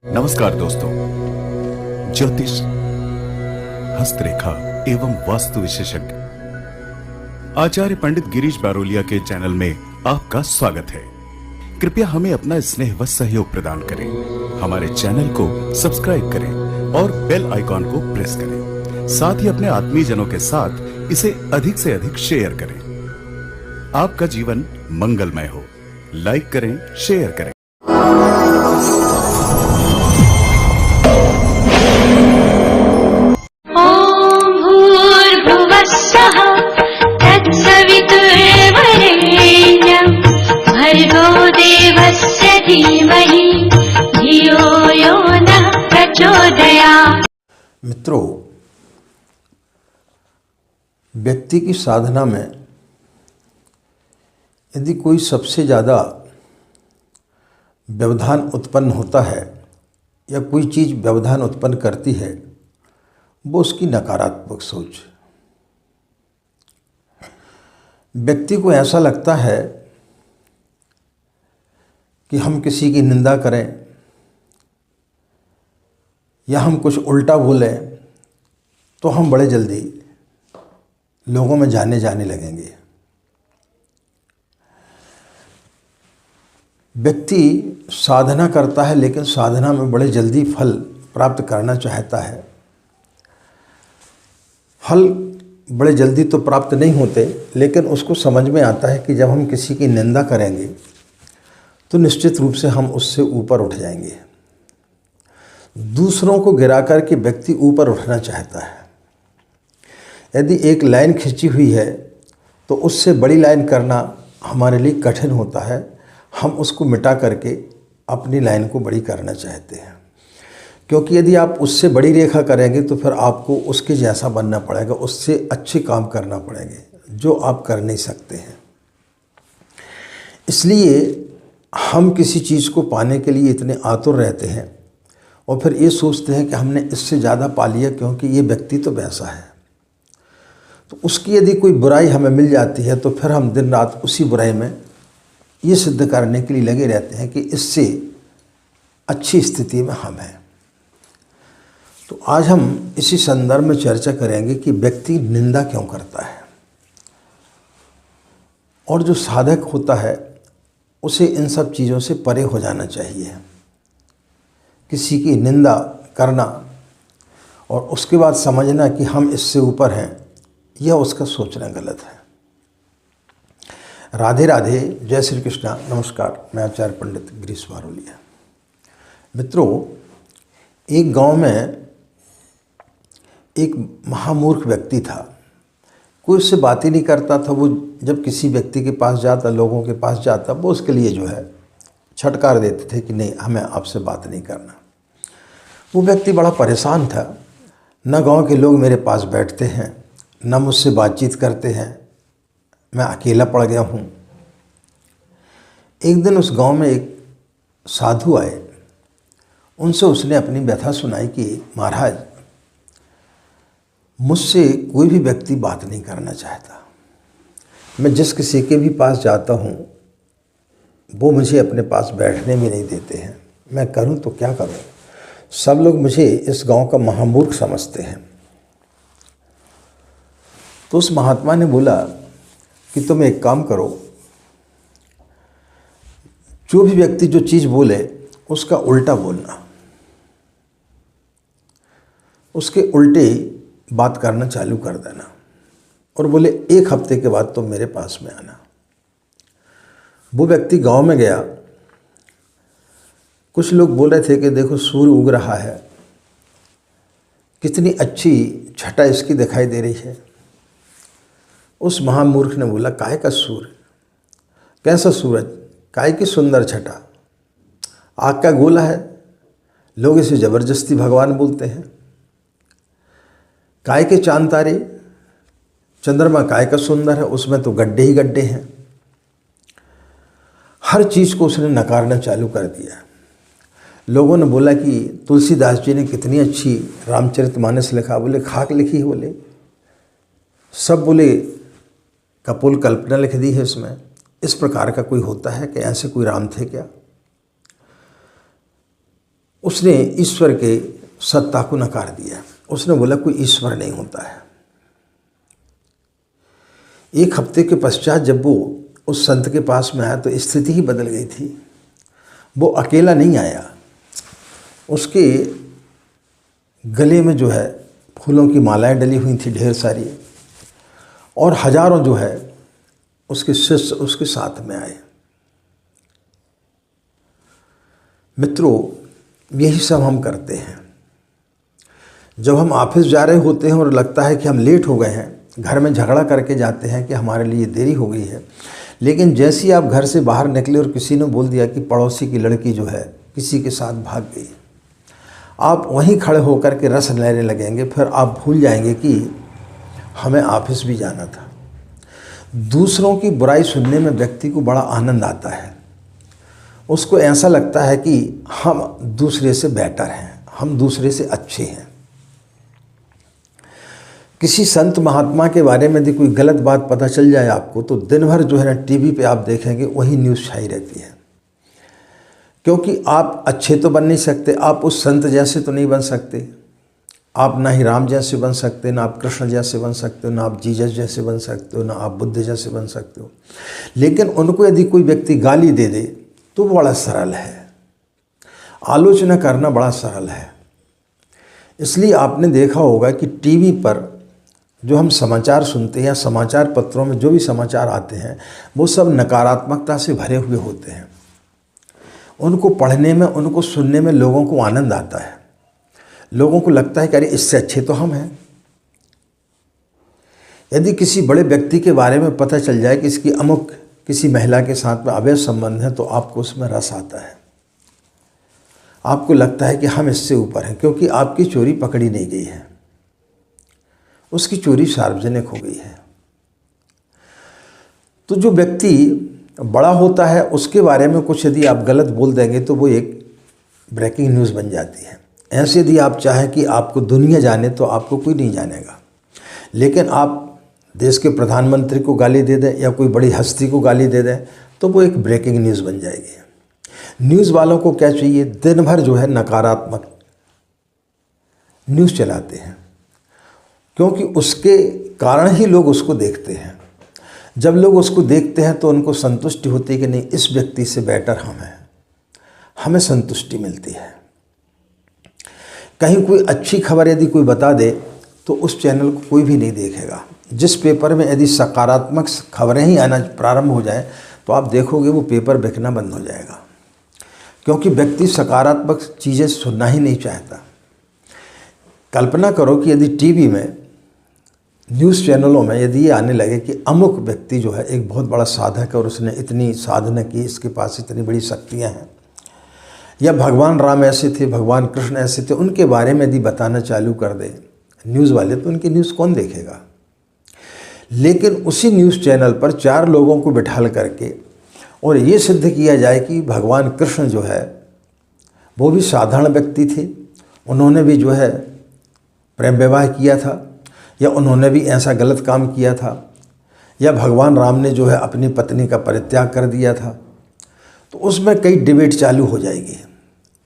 नमस्कार दोस्तों, ज्योतिष, हस्तरेखा एवं वास्तु विशेषज्ञ आचार्य पंडित गिरीश बारोलिया के चैनल में आपका स्वागत है। कृपया हमें अपना स्नेह व सहयोग प्रदान करें। हमारे चैनल को सब्सक्राइब करें और बेल आइकॉन को प्रेस करें। साथ ही अपने आत्मीय जनों के साथ इसे अधिक से अधिक शेयर करें। आपका जीवन मंगलमय हो। लाइक करें, शेयर करें। भर्गो देवस्य धीमहि धियो यो नः प्रचोदयात्। मित्रों, व्यक्ति की साधना में यदि कोई सबसे ज़्यादा व्यवधान उत्पन्न होता है या कोई चीज़ व्यवधान उत्पन्न करती है, वो उसकी नकारात्मक सोच। व्यक्ति को ऐसा लगता है कि हम किसी की निंदा करें या हम कुछ उल्टा बोलें तो हम बड़े जल्दी लोगों में जाने लगेंगे। व्यक्ति साधना करता है, लेकिन साधना में बड़े जल्दी फल प्राप्त करना चाहता है। फल बड़े जल्दी तो प्राप्त नहीं होते, लेकिन उसको समझ में आता है कि जब हम किसी की निंदा करेंगे तो निश्चित रूप से हम उससे ऊपर उठ जाएंगे। दूसरों को गिरा कर के व्यक्ति ऊपर उठना चाहता है। यदि एक लाइन खींची हुई है तो उससे बड़ी लाइन करना हमारे लिए कठिन होता है। हम उसको मिटा करके अपनी लाइन को बड़ी करना चाहते हैं, क्योंकि यदि आप उससे बड़ी रेखा करेंगे तो फिर आपको उसके जैसा बनना पड़ेगा, उससे अच्छे काम करना पड़ेंगे जो आप कर नहीं सकते हैं। इसलिए हम किसी चीज़ को पाने के लिए इतने आतुर रहते हैं और फिर ये सोचते हैं कि हमने इससे ज़्यादा पा लिया क्योंकि ये व्यक्ति तो वैसा है। तो उसकी यदि कोई बुराई हमें मिल जाती है तो फिर हम दिन रात उसी बुराई में ये सिद्ध करने के लिए लगे रहते हैं कि इससे अच्छी स्थिति में हम हैं। तो आज हम इसी संदर्भ में चर्चा करेंगे कि व्यक्ति निंदा क्यों करता है, और जो साधक होता है उसे इन सब चीज़ों से परे हो जाना चाहिए। किसी की निंदा करना और उसके बाद समझना कि हम इससे ऊपर हैं, यह उसका सोचना गलत है। राधे राधे, जय श्री कृष्णा। नमस्कार, मैं आचार्य पंडित गिरीश बारोलिया। मित्रों, एक गांव में एक महामूर्ख व्यक्ति था। कोई उससे बात ही नहीं करता था। वो जब किसी व्यक्ति के पास जाता, लोगों के पास जाता, वो उसके लिए जो है छटकार देते थे कि नहीं, हमें आपसे बात नहीं करना। वो व्यक्ति बड़ा परेशान था। न गांव के लोग मेरे पास बैठते हैं, न मुझसे बातचीत करते हैं, मैं अकेला पड़ गया हूँ। एक दिन उस गांव में एक साधु आए। उनसे उसने अपनी व्यथा सुनाई कि महाराज, मुझसे कोई भी व्यक्ति बात नहीं करना चाहता। मैं जिस किसी के भी पास जाता हूँ वो मुझे अपने पास बैठने भी नहीं देते हैं। मैं करूँ तो क्या करूँ? सब लोग मुझे इस गांव का महामूर्ख समझते हैं। तो उस महात्मा ने बोला कि तुम एक काम करो, जो भी व्यक्ति जो चीज़ बोले उसका उल्टा बोलना, उसके उल्टे बात करना चालू कर देना, और बोले 1 हफ्ते के बाद तुम मेरे पास में आना। वो व्यक्ति गांव में गया। कुछ लोग बोल रहे थे कि देखो सूर्य उग रहा है, कितनी अच्छी छटा इसकी दिखाई दे रही है। उस महामूर्ख ने बोला, काय का सूर्य? कैसा सूरज? काय की सुंदर छटा, आग का गोला है, लोग इसे जबरदस्ती भगवान बोलते हैं। काय के चांद तारे, चंद्रमा काय का सुंदर है, उसमें तो गड्ढे ही गड्ढे हैं। हर चीज़ को उसने नकारना चालू कर दिया। लोगों ने बोला कि तुलसीदास जी ने कितनी अच्छी रामचरितमानस लिखा। बोले खाक लिखी है। बोले सब बोले कपोल कल्पना लिख दी है इसमें। इस प्रकार का कोई होता है कि ऐसे कोई राम थे क्या? उसने ईश्वर के सत्ता को नकार दिया। उसने बोला कोई ईश्वर नहीं होता है। एक हफ्ते के पश्चात जब वो उस संत के पास में आया तो स्थिति ही बदल गई थी। वो अकेला नहीं आया, उसके गले में जो है फूलों की मालाएं डली हुई थी ढेर सारी, और हजारों जो है उसके शिष्य उसके साथ में आए। मित्रों, यही सब हम करते हैं। जब हम ऑफिस जा रहे होते हैं और लगता है कि हम लेट हो गए हैं, घर में झगड़ा करके जाते हैं कि हमारे लिए देरी हो गई है, लेकिन जैसे ही आप घर से बाहर निकले और किसी ने बोल दिया कि पड़ोसी की लड़की जो है किसी के साथ भाग गई, आप वहीं खड़े होकर के रस लेने लगेंगे। फिर आप भूल जाएंगे कि हमें ऑफिस भी जाना था। दूसरों की बुराई सुनने में व्यक्ति को बड़ा आनंद आता है। उसको ऐसा लगता है कि हम दूसरे से बेटर हैं, हम दूसरे से अच्छे हैं। किसी संत महात्मा के बारे में यदि कोई गलत बात पता चल जाए आपको, तो दिन भर जो है ना टीवी पे आप देखेंगे वही न्यूज़ छाई रहती है। क्योंकि आप अच्छे तो बन नहीं सकते, आप उस संत जैसे तो नहीं बन सकते, आप ना ही राम जैसे बन सकते, ना आप कृष्ण जैसे बन सकते हो, ना आप जीसस जैसे बन सकते हो, ना आप बुद्ध जैसे बन सकते हो। लेकिन उनको यदि कोई व्यक्ति गाली दे दे तो बड़ा सरल है, आलोचना करना बड़ा सरल है। इसलिए आपने देखा होगा कि टीवी पर जो हम समाचार सुनते हैं या समाचार पत्रों में जो भी समाचार आते हैं वो सब नकारात्मकता से भरे हुए होते हैं। उनको पढ़ने में, उनको सुनने में लोगों को आनंद आता है। लोगों को लगता है कि अरे इससे अच्छे तो हम हैं। यदि किसी बड़े व्यक्ति के बारे में पता चल जाए कि इसकी अमुक किसी महिला के साथ में अवैध संबंध है, तो आपको उसमें रस आता है। आपको लगता है कि हम इससे ऊपर हैं, क्योंकि आपकी चोरी पकड़ी नहीं गई है, उसकी चोरी सार्वजनिक हो गई है। तो जो व्यक्ति बड़ा होता है उसके बारे में कुछ यदि आप गलत बोल देंगे तो वो एक ब्रेकिंग न्यूज़ बन जाती है। ऐसे यदि आप चाहें कि आपको दुनिया जाने तो आपको कोई नहीं जानेगा, लेकिन आप देश के प्रधानमंत्री को गाली दे दें या कोई बड़ी हस्ती को गाली दे दें तो वो एक ब्रेकिंग न्यूज़ बन जाएगी। न्यूज़ वालों को क्या चाहिए? दिन भर जो है नकारात्मक न्यूज़ चलाते हैं, क्योंकि उसके कारण ही लोग उसको देखते हैं। जब लोग उसको देखते हैं तो उनको संतुष्टि होती है कि नहीं, इस व्यक्ति से बेटर हम हैं, हमें संतुष्टि मिलती है। कहीं कोई अच्छी खबर यदि कोई बता दे तो उस चैनल को कोई भी नहीं देखेगा। जिस पेपर में यदि सकारात्मक खबरें ही आना प्रारंभ हो जाए तो आप देखोगे वो पेपर बिकना बंद हो जाएगा, क्योंकि व्यक्ति सकारात्मक चीज़ें सुनना ही नहीं चाहता। कल्पना करो कि यदि टीवी में, न्यूज़ चैनलों में यदि ये आने लगे कि अमुक व्यक्ति जो है एक बहुत बड़ा साधक है और उसने इतनी साधना की, इसके पास इतनी बड़ी शक्तियाँ हैं, या भगवान राम ऐसे थे, भगवान कृष्ण ऐसे थे, उनके बारे में यदि बताना चालू कर दे न्यूज़ वाले, तो उनकी न्यूज़ कौन देखेगा? लेकिन उसी न्यूज़ चैनल पर 4 लोगों को बिठाल करके और ये सिद्ध किया जाए कि भगवान कृष्ण जो है वो भी साधारण व्यक्ति थे, उन्होंने भी जो है प्रेम विवाह किया था, या उन्होंने भी ऐसा गलत काम किया था, या भगवान राम ने जो है अपनी पत्नी का परित्याग कर दिया था, तो उसमें कई डिबेट चालू हो जाएगी।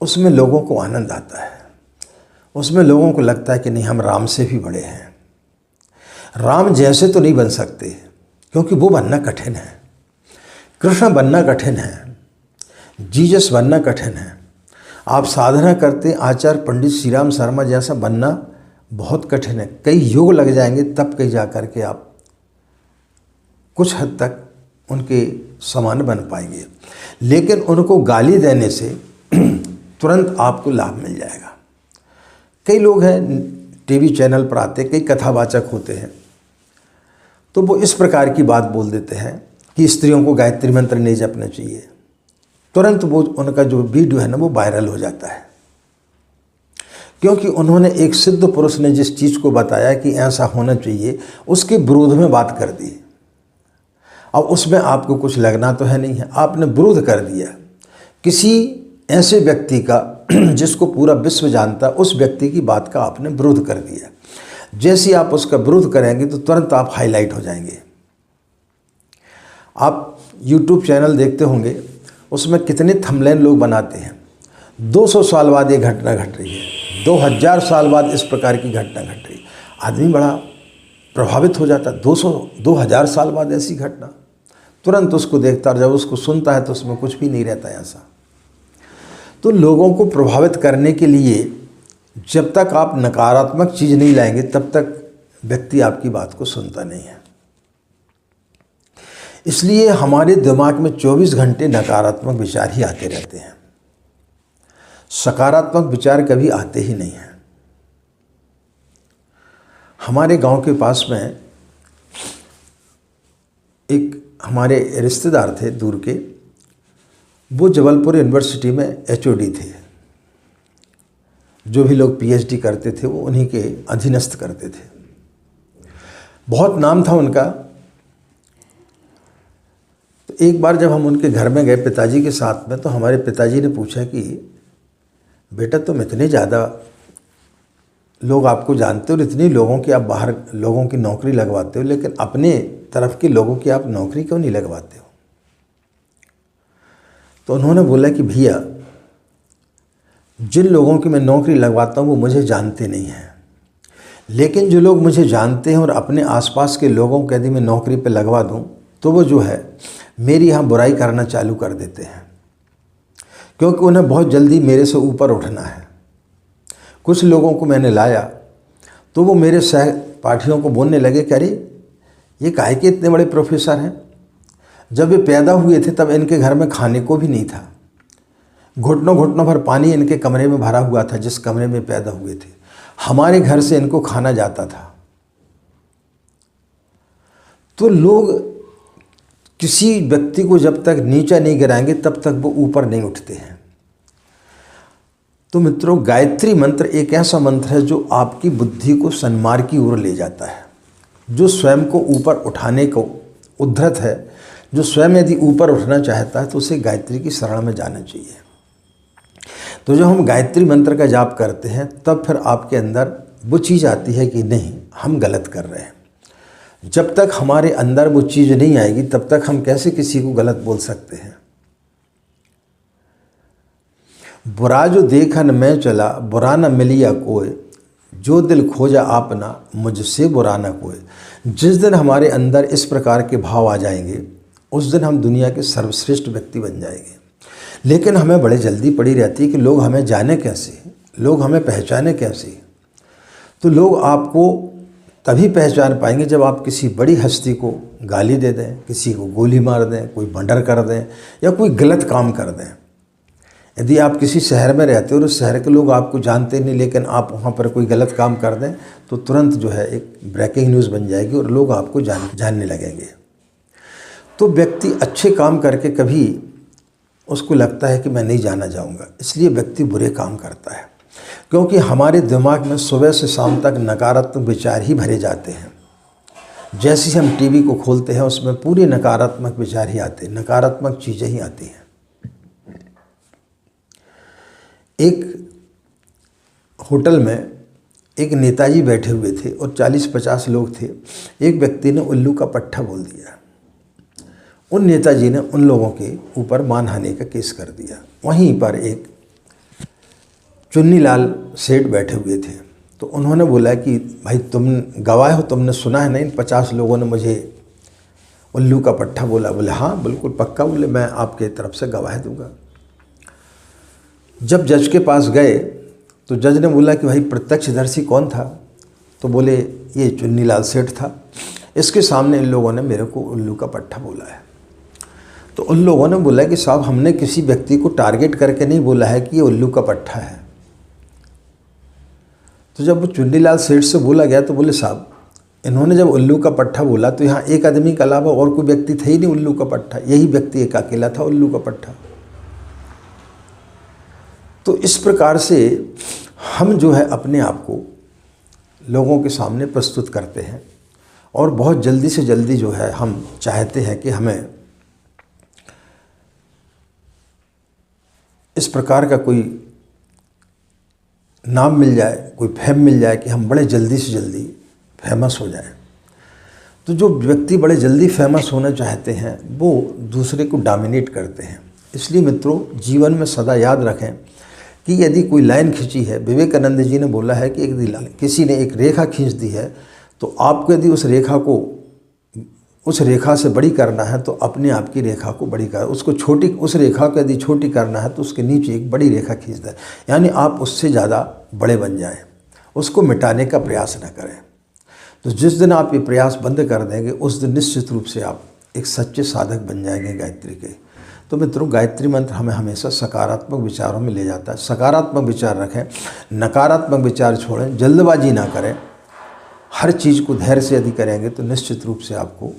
उसमें लोगों को आनंद आता है, उसमें लोगों को लगता है कि नहीं, हम राम से भी बड़े हैं। राम जैसे तो नहीं बन सकते, क्योंकि वो बनना कठिन है, कृष्ण बनना कठिन है, जीसस बनना कठिन है। आप साधना करते आचार्य पंडित श्री राम शर्मा जैसा बनना बहुत कठिन है। कई युग लग जाएंगे तब कहीं जा कर के आप कुछ हद तक उनके समान बन पाएंगे। लेकिन उनको गाली देने से तुरंत आपको लाभ मिल जाएगा। कई लोग हैं टीवी चैनल पर आते, कई कथावाचक होते हैं, तो वो इस प्रकार की बात बोल देते हैं कि स्त्रियों को गायत्री मंत्र नहीं जपना चाहिए। तुरंत वो उनका जो वीडियो है ना वो वायरल हो जाता है, क्योंकि उन्होंने एक सिद्ध पुरुष ने जिस चीज़ को बताया कि ऐसा होना चाहिए उसके विरोध में बात कर दी। अब उसमें आपको कुछ लगना तो है नहीं है, आपने विरोध कर दिया किसी ऐसे व्यक्ति का जिसको पूरा विश्व जानता, उस व्यक्ति की बात का आपने विरोध कर दिया। जैसे ही आप उसका विरोध करेंगे तो तुरंत आप हाईलाइट हो जाएंगे। आप YouTube चैनल देखते होंगे, उसमें कितने थंबनेल लोग बनाते हैं। 200 साल बाद ये घटना घट रही है, 2000 साल बाद इस प्रकार की घटना घट रही है। आदमी बड़ा प्रभावित हो जाता है। 2000 साल बाद ऐसी घटना, तुरंत उसको देखता, और जब उसको सुनता है तो उसमें कुछ भी नहीं रहता है ऐसा। तो लोगों को प्रभावित करने के लिए जब तक आप नकारात्मक चीज़ नहीं लाएंगे तब तक व्यक्ति आपकी बात को सुनता नहीं है। इसलिए हमारे दिमाग में 24 घंटे नकारात्मक विचार ही आते रहते हैं, सकारात्मक विचार कभी आते ही नहीं हैं। हमारे गांव के पास में एक हमारे रिश्तेदार थे दूर के, वो जबलपुर यूनिवर्सिटी में HOD थे। जो भी लोग PhD करते थे वो उन्हीं के अधीनस्थ करते थे, बहुत नाम था उनका। तो एक बार जब हम उनके घर में गए पिताजी के साथ में, तो हमारे पिताजी ने पूछा कि बेटा तुम इतने ज़्यादा लोग आपको जानते हो और इतनी लोगों की आप बाहर लोगों की नौकरी लगवाते हो, लेकिन अपने तरफ के लोगों की आप नौकरी क्यों नहीं लगवाते हो? तो उन्होंने बोला कि भैया जिन लोगों की मैं नौकरी लगवाता हूँ वो मुझे जानते नहीं हैं, लेकिन जो लोग मुझे जानते हैं और अपने आसपास के लोगों को यदि मैं नौकरी पे लगवा दूँ तो वो जो है मेरी यहाँ बुराई करना चालू कर देते हैं, क्योंकि उन्हें बहुत जल्दी मेरे से ऊपर उठना है। कुछ लोगों को मैंने लाया तो वो मेरे सहपाठियों को बोलने लगे कि अरे ये काहे के इतने बड़े प्रोफेसर हैं, जब ये पैदा हुए थे तब इनके घर में खाने को भी नहीं था, घुटनों घुटनों भर पानी इनके कमरे में भरा हुआ था जिस कमरे में पैदा हुए थे, हमारे घर से इनको खाना जाता था। तो लोग किसी व्यक्ति को जब तक नीचा नहीं गिराएंगे तब तक वो ऊपर नहीं उठते हैं। तो मित्रों, गायत्री मंत्र एक ऐसा मंत्र है जो आपकी बुद्धि को सन्मार्ग की ओर ले जाता है, जो स्वयं को ऊपर उठाने को उद्धत है। जो स्वयं यदि ऊपर उठना चाहता है तो उसे गायत्री की शरण में जाना चाहिए। तो जब हम गायत्री मंत्र का जाप करते हैं तब फिर आपके अंदर वो चीज़ आती है कि नहीं, हम गलत कर रहे हैं। जब तक हमारे अंदर वो चीज़ नहीं आएगी तब तक हम कैसे किसी को गलत बोल सकते हैं। बुरा जो देखन मैं चला, बुरा न मिलिया कोई, जो दिल खोजा आपना, मुझसे बुरा न कोई। जिस दिन हमारे अंदर इस प्रकार के भाव आ जाएंगे उस दिन हम दुनिया के सर्वश्रेष्ठ व्यक्ति बन जाएंगे। लेकिन हमें बड़े जल्दी पड़ी रहती है कि लोग हमें जाने कैसे, लोग हमें पहचाने कैसे। तो लोग आपको तभी पहचान पाएंगे जब आप किसी बड़ी हस्ती को गाली दे दें, किसी को गोली मार दें, कोई मर्डर कर दें या कोई गलत काम कर दें। यदि आप किसी शहर में रहते हो और उस शहर के लोग आपको जानते नहीं, लेकिन आप वहाँ पर कोई गलत काम कर दें तो तुरंत जो है एक ब्रेकिंग न्यूज़ बन जाएगी और लोग आपको जानने लगेंगे। तो व्यक्ति अच्छे काम करके कभी उसको लगता है कि मैं नहीं जाना जाऊँगा, इसलिए व्यक्ति बुरे काम करता है, क्योंकि हमारे दिमाग में सुबह से शाम तक नकारात्मक विचार ही भरे जाते हैं। जैसे ही हम टीवी को खोलते हैं उसमें पूरे नकारात्मक विचार ही आते हैं, नकारात्मक चीज़ें ही आती हैं। एक होटल में एक नेताजी बैठे हुए थे और 40-50 लोग थे। एक व्यक्ति ने उल्लू का पट्टा बोल दिया। उन नेताजी ने उन लोगों के ऊपर मानहानि का केस कर दिया। वहीं पर एक चुन्नीलाल सेठ बैठे हुए थे, तो उन्होंने बोला कि भाई तुम गवाह हो, तुमने सुना है ना इन 50 लोगों ने मुझे उल्लू का पट्टा बोला? बोले हाँ बिल्कुल पक्का। बोले मैं आपके तरफ से गवाह दूंगा। जब जज के पास गए तो जज ने बोला कि भाई प्रत्यक्षदर्शी कौन था? तो बोले ये चुन्नीलाल सेठ था, इसके सामने इन लोगों ने मेरे को उल्लू का पट्टा बोला है। तो उन लोगों ने बोला कि साहब हमने किसी व्यक्ति को टारगेट करके नहीं बोला है कि ये उल्लू का पट्टा है। तो जब वो चुन्नीलाल सेठ से बोला गया तो बोले साहब इन्होंने जब उल्लू का पट्टा बोला तो यहाँ एक आदमी के अलावा और कोई व्यक्ति था ही नहीं उल्लू का पट्टा, यही व्यक्ति एक अकेला था उल्लू का पट्टा। तो इस प्रकार से हम जो है अपने आप को लोगों के सामने प्रस्तुत करते हैं और बहुत जल्दी से जल्दी जो है हम चाहते हैं कि हमें इस प्रकार का कोई नाम मिल जाए, कोई फेम मिल जाए कि हम बड़े जल्दी से जल्दी फेमस हो जाएं। तो जो व्यक्ति बड़े जल्दी फेमस होना चाहते हैं वो दूसरे को डोमिनेट करते हैं। इसलिए मित्रों जीवन में सदा याद रखें कि यदि कोई लाइन खींची है, विवेकानंद जी ने बोला है कि यदि किसी ने एक रेखा खींच दी है तो आपको यदि उस रेखा से बड़ी करना है तो अपने आप की रेखा को बड़ी कर, उस रेखा को यदि छोटी करना है तो उसके नीचे एक बड़ी रेखा खींच दें, यानी आप उससे ज़्यादा बड़े बन जाएं, उसको मिटाने का प्रयास न करें। तो जिस दिन आप ये प्रयास बंद कर देंगे उस दिन निश्चित रूप से आप एक सच्चे साधक बन जाएंगे गायत्री के। तो मित्रों, गायत्री मंत्र हमें हमेशा सकारात्मक विचारों में ले जाता है। सकारात्मक विचार रखें, नकारात्मक विचार छोड़ें, जल्दबाजी ना करें। हर चीज़ को धैर्य से यदि करेंगे तो निश्चित रूप से आपको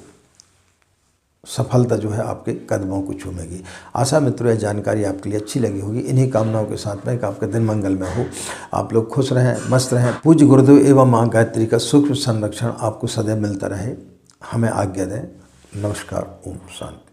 सफलता जो है आपके कदमों को चूमेगी। आशा मित्रों यह जानकारी आपके लिए अच्छी लगी होगी। इन्हीं कामनाओं के साथ में कि आपका दिन मंगलमय हो, आप लोग खुश रहें, मस्त रहें। पूज्य गुरुदेव एवं माँ गायत्री का सूक्ष्म संरक्षण आपको सदैव मिलता रहे। हमें आज्ञा दें। नमस्कार। ओम शांति।